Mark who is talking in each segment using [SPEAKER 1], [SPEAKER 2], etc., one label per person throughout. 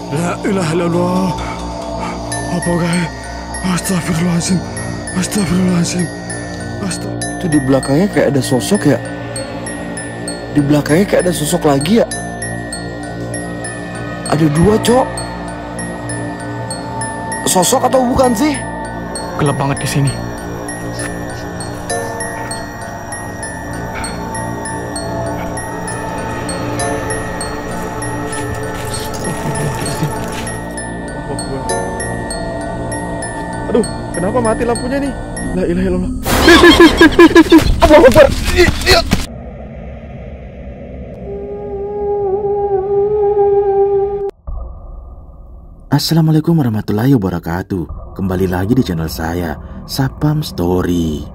[SPEAKER 1] La ilaha illallah. Apa gawe? Astagfirullahaladzim. Astagfirullahaladzim.
[SPEAKER 2] Itu di belakangnya kayak ada sosok ya. Di belakangnya kayak ada sosok lagi ya. Ada dua, Cok. Sosok atau bukan sih?
[SPEAKER 1] Gelap banget di sini. Aduh, kenapa mati lampunya nih? La ilaha illallah.
[SPEAKER 2] Allahu Akbar. Assalamualaikum warahmatullahi wabarakatuh. Kembali lagi di channel saya, Sapam Story.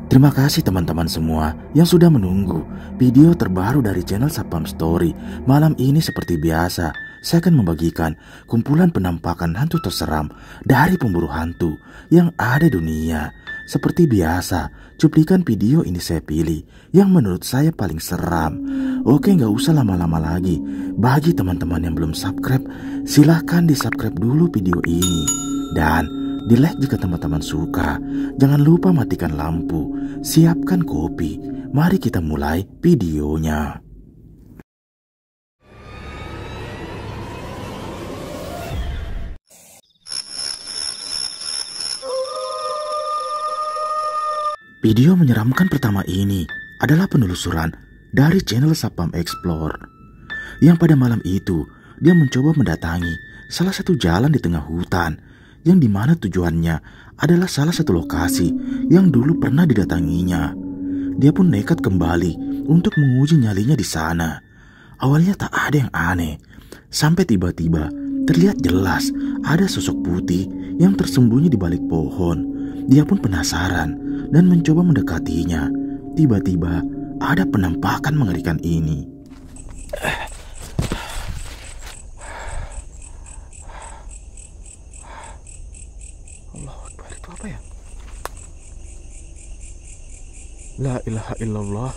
[SPEAKER 2] Terima kasih teman-teman semua yang sudah menunggu video terbaru dari channel Sapam Story. Malam ini seperti biasa, saya akan membagikan kumpulan penampakan hantu terseram dari pemburu hantu yang ada di dunia. Seperti biasa, cuplikan video ini saya pilih yang menurut saya paling seram. Oke, gak usah lama-lama lagi. Bagi teman-teman yang belum subscribe, silahkan di subscribe dulu video ini. Dan di like jika teman-teman suka. Jangan lupa matikan lampu, siapkan kopi. Mari kita mulai videonya. Video menyeramkan pertama ini adalah penelusuran dari channel Sapam Explore, yang pada malam itu dia mencoba mendatangi salah satu jalan di tengah hutan, yang dimana tujuannya adalah salah satu lokasi yang dulu pernah didatanginya. Dia pun nekat kembali untuk menguji nyalinya di sana. Awalnya tak ada yang aneh, sampai tiba-tiba terlihat jelas ada sosok putih yang tersembunyi di balik pohon. Dia pun penasaran dan mencoba mendekatinya. Tiba-tiba ada penampakan mengerikan ini.
[SPEAKER 1] Allahu Akbar, itu apa ya? La ilaha illallah.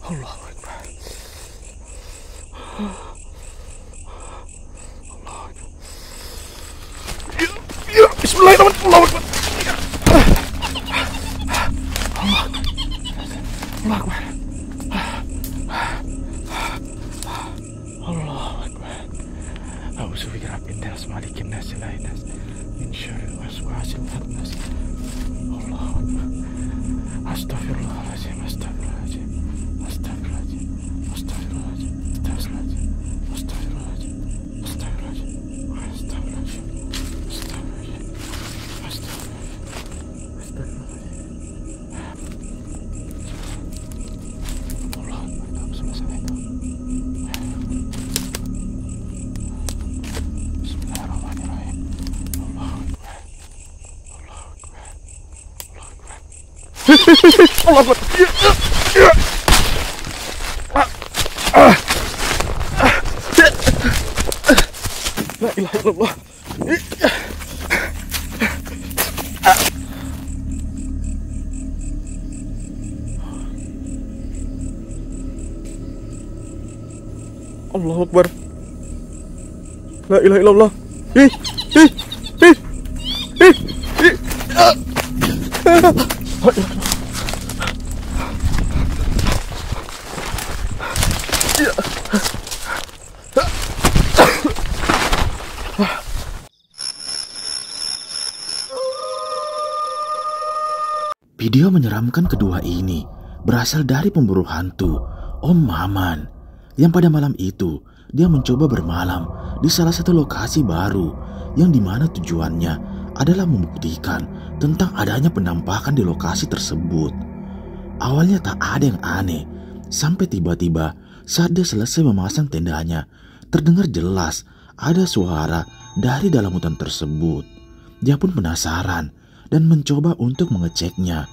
[SPEAKER 1] Allahu Akbar. Allahu Akbar. Ya, bismillahirrahmanirrahim. Allahu Akbar. Allahu Akbar. Allahu Akbar. A'udzu birabbin nas, malikin nas, ilahin nas, min syarril waswasil khannas. Allahu Akbar. Astagfirullahaladzim, astagfirullahaladzim, astagfirullahaladzim, astagfirullahaladzim, astagfirullahaladzim, astagfirullahaladzim, astagfirullahaladzim, astagfirullahaladzim, astagfirullahaladzim, astagfirullahaladzim. Allah Akbar, dalam suasana itu. Bismillahirrahmanirrahim. Allahu Akbar. Allahu Akbar. Allahu Akbar. Allah Akbar. La ilaha illallah. Allahu Akbar. La ilaha illallah.
[SPEAKER 2] Video menyeramkan kedua ini berasal dari pemburu hantu, Om Maman, yang pada malam itu dia mencoba bermalam di salah satu lokasi baru, yang dimana tujuannya adalah membuktikan tentang adanya penampakan di lokasi tersebut. Awalnya tak ada yang aneh, sampai tiba-tiba saat dia selesai memasang tendanya, terdengar jelas ada suara dari dalam hutan tersebut. Dia pun penasaran dan mencoba untuk mengeceknya.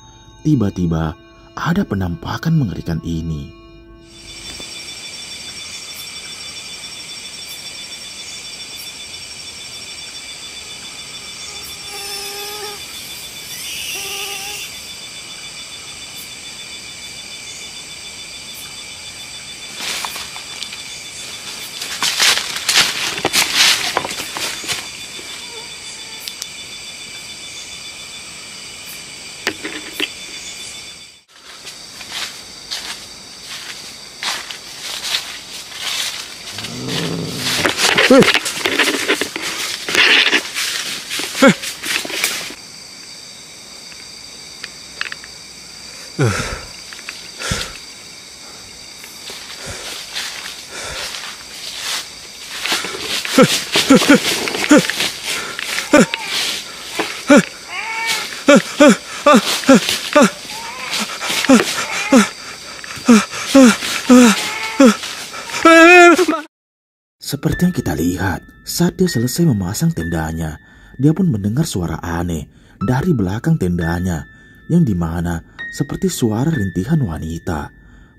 [SPEAKER 2] Tiba-tiba ada penampakan mengerikan ini. Seperti yang kita lihat, saat dia selesai memasang tendanya, dia pun mendengar suara aneh dari belakang tendanya, yang dimana seperti suara rintihan wanita.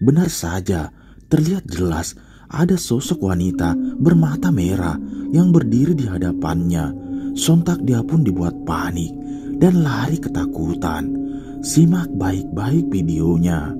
[SPEAKER 2] Benar saja, terlihat jelas ada sosok wanita bermata merah yang berdiri di hadapannya. Sontak dia pun dibuat panik dan lari ketakutan. Simak baik-baik videonya.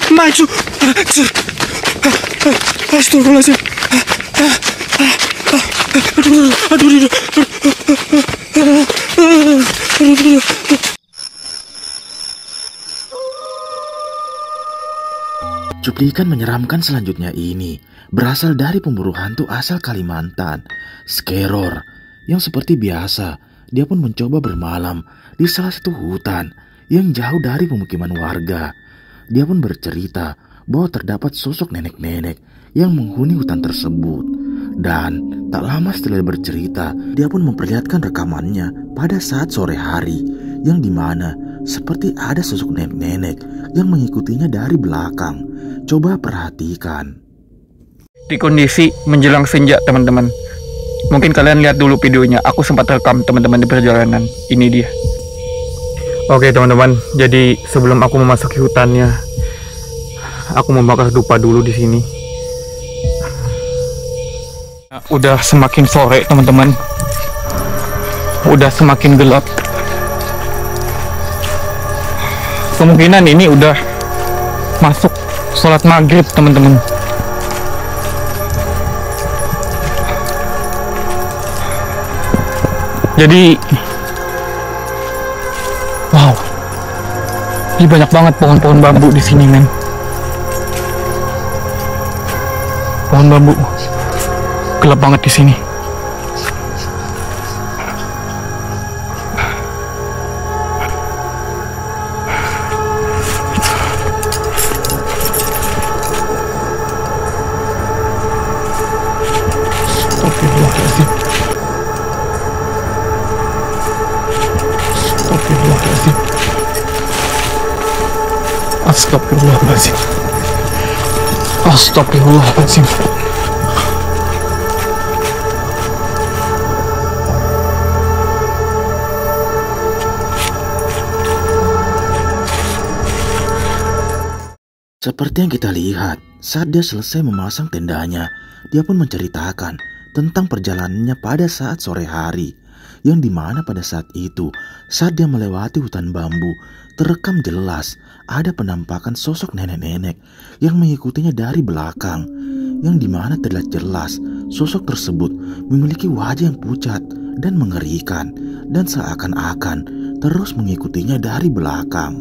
[SPEAKER 1] Maju. Astagfirullahaladzim.
[SPEAKER 2] Cuplikan menyeramkan selanjutnya ini berasal dari pemburu hantu asal Kalimantan, Skeror, yang seperti biasa dia pun mencoba bermalam di salah satu hutan yang jauh dari pemukiman warga. Dia pun bercerita bahwa terdapat sosok nenek-nenek yang menghuni hutan tersebut. Dan tak lama setelah bercerita, dia pun memperlihatkan rekamannya pada saat sore hari, yang dimana seperti ada sosok nenek-nenek yang mengikutinya dari belakang. Coba perhatikan.
[SPEAKER 1] Di kondisi menjelang senja, teman-teman. Mungkin kalian lihat dulu videonya. Aku sempat rekam teman-teman di perjalanan. Ini dia. Oke teman-teman, jadi sebelum aku memasuki hutannya, aku membakar dupa dulu di sini. Udah semakin sore teman-teman. Udah semakin gelap. Kemungkinan ini udah masuk sholat maghrib teman-teman. Jadi wow, ini banyak banget pohon-pohon bambu di sini, men. Pohon bambu, gelap banget di sini. Astagfirullahaladzim. Astagfirullahaladzim.
[SPEAKER 2] Seperti yang kita lihat, saat dia selesai memasang tendanya, dia pun menceritakan tentang perjalanannya pada saat sore hari, yang dimana pada saat itu, saat dia melewati hutan bambu, terekam jelas ada penampakan sosok nenek-nenek yang mengikutinya dari belakang, yang dimana terlihat jelas sosok tersebut memiliki wajah yang pucat dan mengerikan, dan seakan-akan terus mengikutinya dari belakang.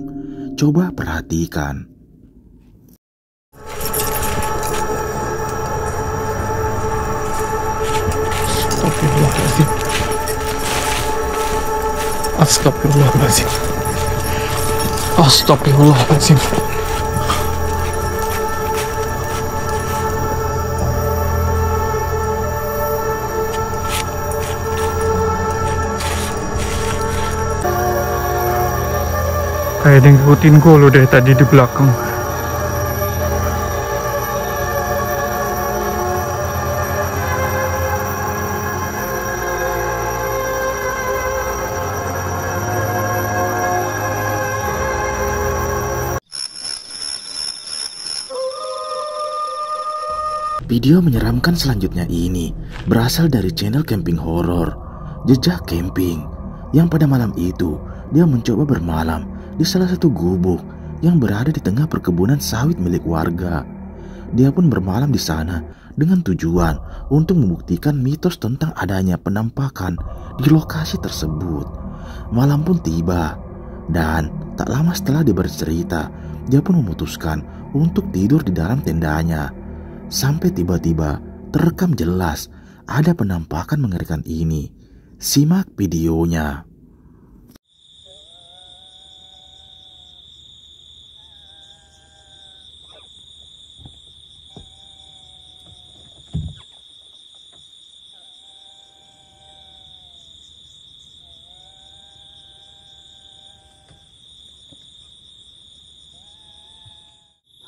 [SPEAKER 2] Coba perhatikan.
[SPEAKER 1] Astagfirullahaladzim. Astagfirullahaladzim. Astagfirullahaladzim. Kayak ada yang ngikutin gue loh dari tadi di belakang.
[SPEAKER 2] Video menyeramkan selanjutnya ini berasal dari channel camping horor, Jejak Camping, yang pada malam itu dia mencoba bermalam di salah satu gubuk yang berada di tengah perkebunan sawit milik warga. Dia pun bermalam di sana dengan tujuan untuk membuktikan mitos tentang adanya penampakan di lokasi tersebut. Malam pun tiba dan tak lama setelah dia bercerita, dia pun memutuskan untuk tidur di dalam tendanya. Sampai tiba-tiba terekam jelas ada penampakan mengerikan ini. Simak videonya.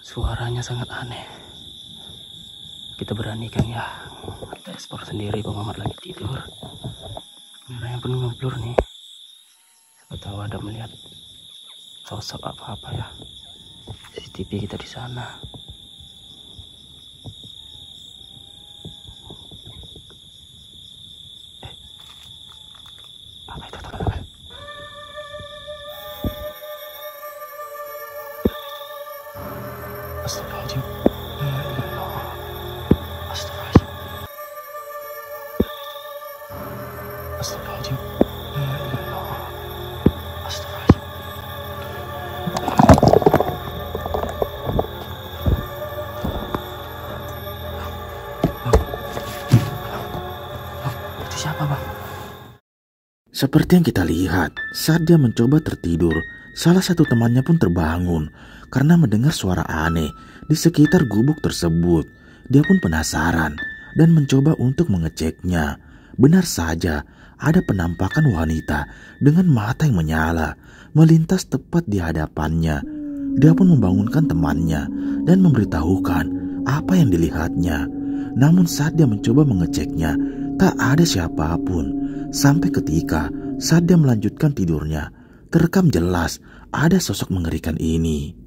[SPEAKER 3] Suaranya sangat aneh. Kita beranikan ya. Kita ekspor sendiri, Bang Mamat lagi tidur. Kameranya penuh ngeblur nih. Siapa tahu ada melihat sosok apa-apa ya. CCTV kita di sana. Apa itu teman-teman? Astagfirullahaladzim. Astagfirullahaladzim. Astagfirullahaladzim. Astagfirullahaladzim. Itu siapa, Bang?
[SPEAKER 2] Seperti yang kita lihat, saat dia mencoba tertidur, salah satu temannya pun terbangun karena mendengar suara aneh di sekitar gubuk tersebut. Dia pun penasaran dan mencoba untuk mengeceknya. Benar saja, ada penampakan wanita dengan mata yang menyala melintas tepat di hadapannya. Dia pun membangunkan temannya dan memberitahukan apa yang dilihatnya. Namun saat dia mencoba mengeceknya, tak ada siapapun. Sampai ketika saat dia melanjutkan tidurnya, terekam jelas ada sosok mengerikan ini.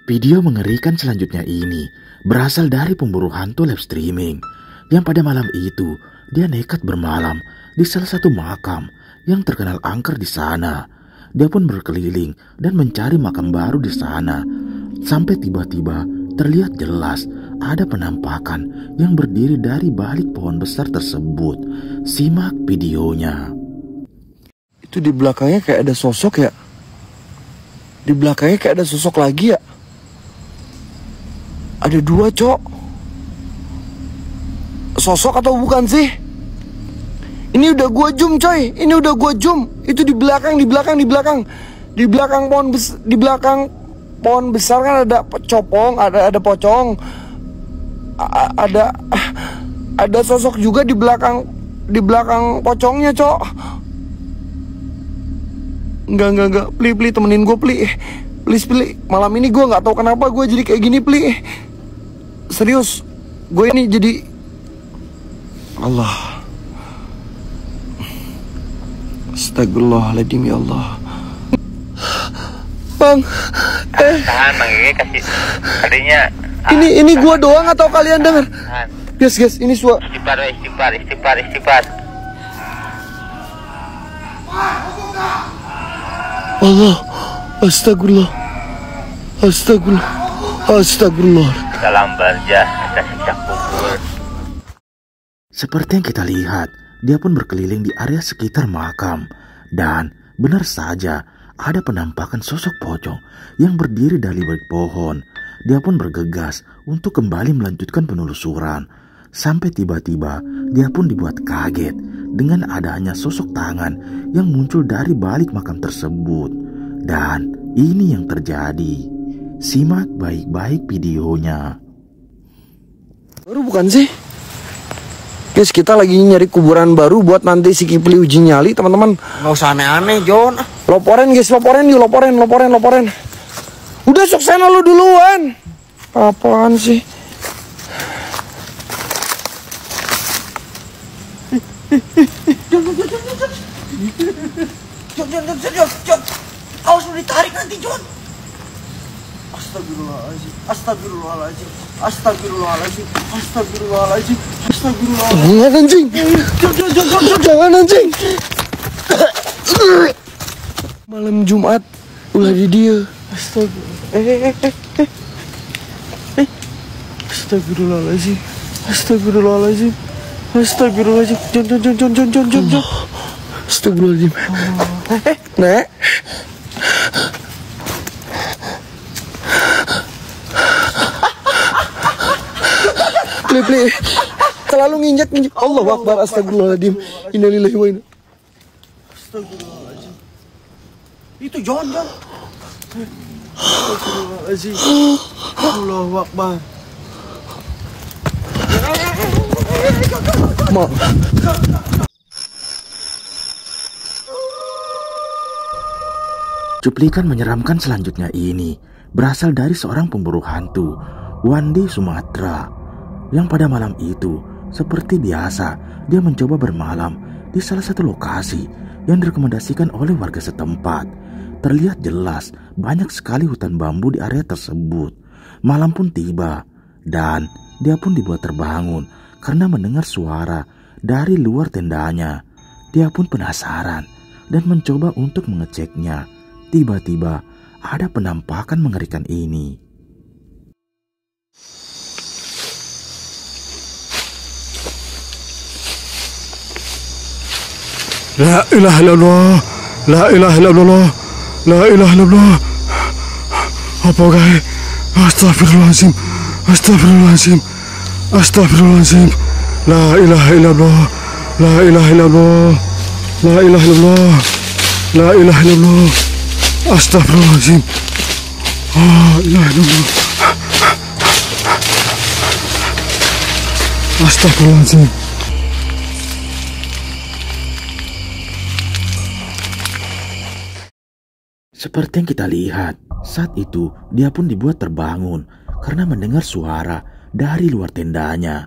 [SPEAKER 2] Video mengerikan selanjutnya ini berasal dari pemburu hantu live streaming yang pada malam itu dia nekat bermalam di salah satu makam yang terkenal angker di sana. Dia pun berkeliling dan mencari makam baru di sana sampai tiba-tiba terlihat jelas ada penampakan yang berdiri dari balik pohon besar tersebut. Simak videonya.
[SPEAKER 4] Itu di belakangnya kayak ada sosok ya. Di belakangnya kayak ada sosok lagi ya. Ada dua, Cok. Sosok atau bukan sih? Ini udah gua zoom, coy. Ini udah gua zoom. Itu di belakang. Di belakang pohon besar kan ada copong, ada pocong. Ada sosok juga di belakang pocongnya, Cok. Enggak. Please temenin gue, please. Please. Malam ini gue nggak tahu kenapa gue jadi kayak gini, please. Serius, gue ini jadi Allah. Astagfirullahaladzim, ya Allah. Bang,
[SPEAKER 5] tahan Bang Gege kasih tadinya.
[SPEAKER 4] Ini gue doang atau kalian dengar? Guys, ini suara.
[SPEAKER 5] Istighfar.
[SPEAKER 4] Allah, astagfirullah.
[SPEAKER 5] Dalam barjah ada siksa kubur.
[SPEAKER 2] Seperti yang kita lihat, dia pun berkeliling di area sekitar makam. Dan benar saja ada penampakan sosok pocong yang berdiri dari balik pohon. Dia pun bergegas untuk kembali melanjutkan penelusuran. Sampai tiba-tiba dia pun dibuat kaget dengan adanya sosok tangan yang muncul dari balik makam tersebut. Dan ini yang terjadi. Simak baik-baik videonya.
[SPEAKER 4] Baru bukan sih? Guys, kita lagi nyari kuburan baru buat nanti si Kipli uji nyali, teman-teman.
[SPEAKER 6] Nggak usah aneh-aneh, John.
[SPEAKER 4] Loporen guys, loporen yuk, loporen. Udah suksena lu duluan. Apaan sih?
[SPEAKER 6] John. Awas lu ditarik nanti, John. Astagfirullahaladzim.
[SPEAKER 4] Jangan anjing. Jangan anjing. Malam Jumat ulah di dia. Astagfirullahaladzim. John. Astagfirullahaladzim. Nek. Play. Terlalu nginjak. Allahu Akbar. Astagfirullahaladzim. Innalillahi wa inna.
[SPEAKER 6] Astagfirullahaladzim. Itu John.
[SPEAKER 4] Astagfirullahaladzim. Allahu Akbar. Mak.
[SPEAKER 2] Cuplikan menyeramkan selanjutnya ini berasal dari seorang pemburu hantu, Wandi Sumatera, yang pada malam itu seperti biasa dia mencoba bermalam di salah satu lokasi yang direkomendasikan oleh warga setempat. Terlihat jelas banyak sekali hutan bambu di area tersebut. Malam pun tiba dan dia pun dibuat terbangun karena mendengar suara dari luar tendanya. Dia pun penasaran dan mencoba untuk mengeceknya. Tiba-tiba ada penampakan mengerikan ini.
[SPEAKER 7] La ilaha illallah. Apa guys? Astagfirullahaladzim. La ilaha illallah. Astagfirullahaladzim. Astagfirullahaladzim.
[SPEAKER 2] Seperti yang kita lihat, saat itu dia pun dibuat terbangun karena mendengar suara dari luar tendanya.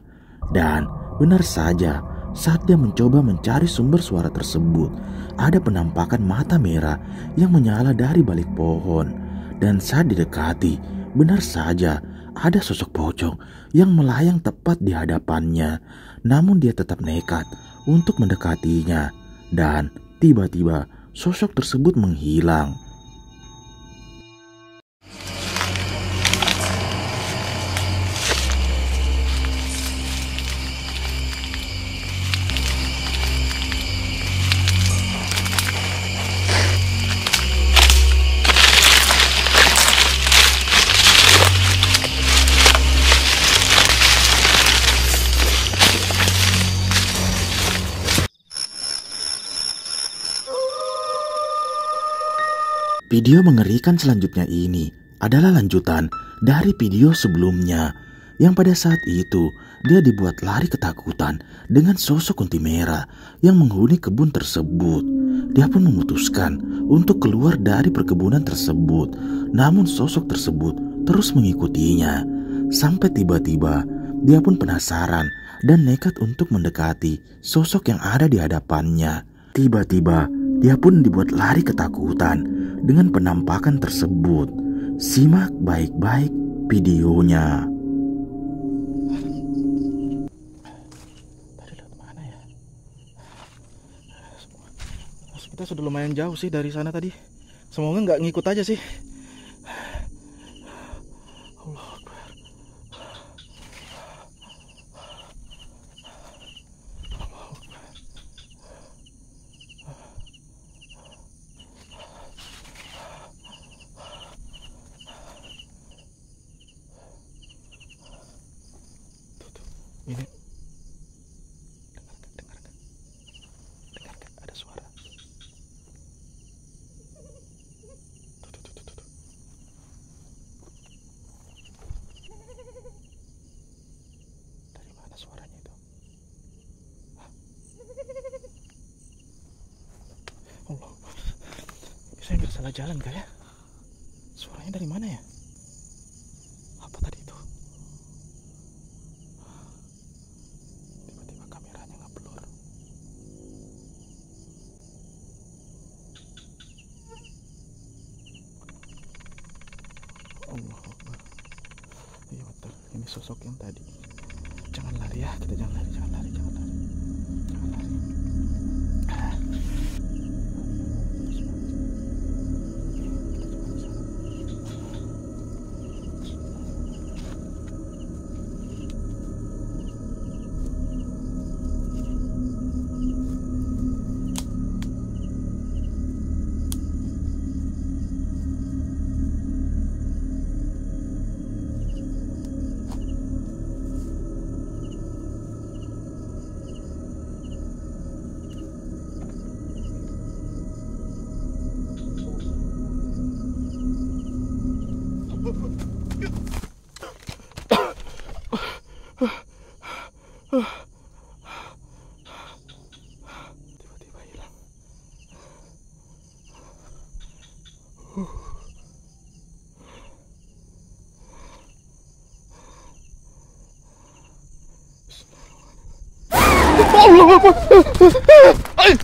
[SPEAKER 2] Dan benar saja, saat dia mencoba mencari sumber suara tersebut, ada penampakan mata merah yang menyala dari balik pohon. Dan saat didekati, benar saja ada sosok pocong yang melayang tepat di hadapannya. Namun dia tetap nekat untuk mendekatinya. Dan tiba-tiba sosok tersebut menghilang. Video mengerikan selanjutnya ini adalah lanjutan dari video sebelumnya, yang pada saat itu dia dibuat lari ketakutan dengan sosok kunti merah yang menghuni kebun tersebut. Dia pun memutuskan untuk keluar dari perkebunan tersebut, namun sosok tersebut terus mengikutinya. Sampai tiba-tiba dia pun penasaran dan nekat untuk mendekati sosok yang ada di hadapannya. Tiba-tiba dia pun dibuat lari ketakutan dengan penampakan tersebut. Simak baik-baik videonya.
[SPEAKER 7] Tadi lewat mana ya? Kita sudah lumayan jauh sih dari sana tadi. Semoga nggak ngikut aja sih. Allah Akbar. Ini salah jalan kah ya? Suaranya dari mana ya? Apa tadi itu? Tiba-tiba kameranya ngeblur. Allah Akbar. Iya betul, ini sosok yang tadi. Jangan lari ya, kita jangan lari, jangan lari, jangan lari. Jangan lari. Tiba-tiba hilang. Allah Akbar.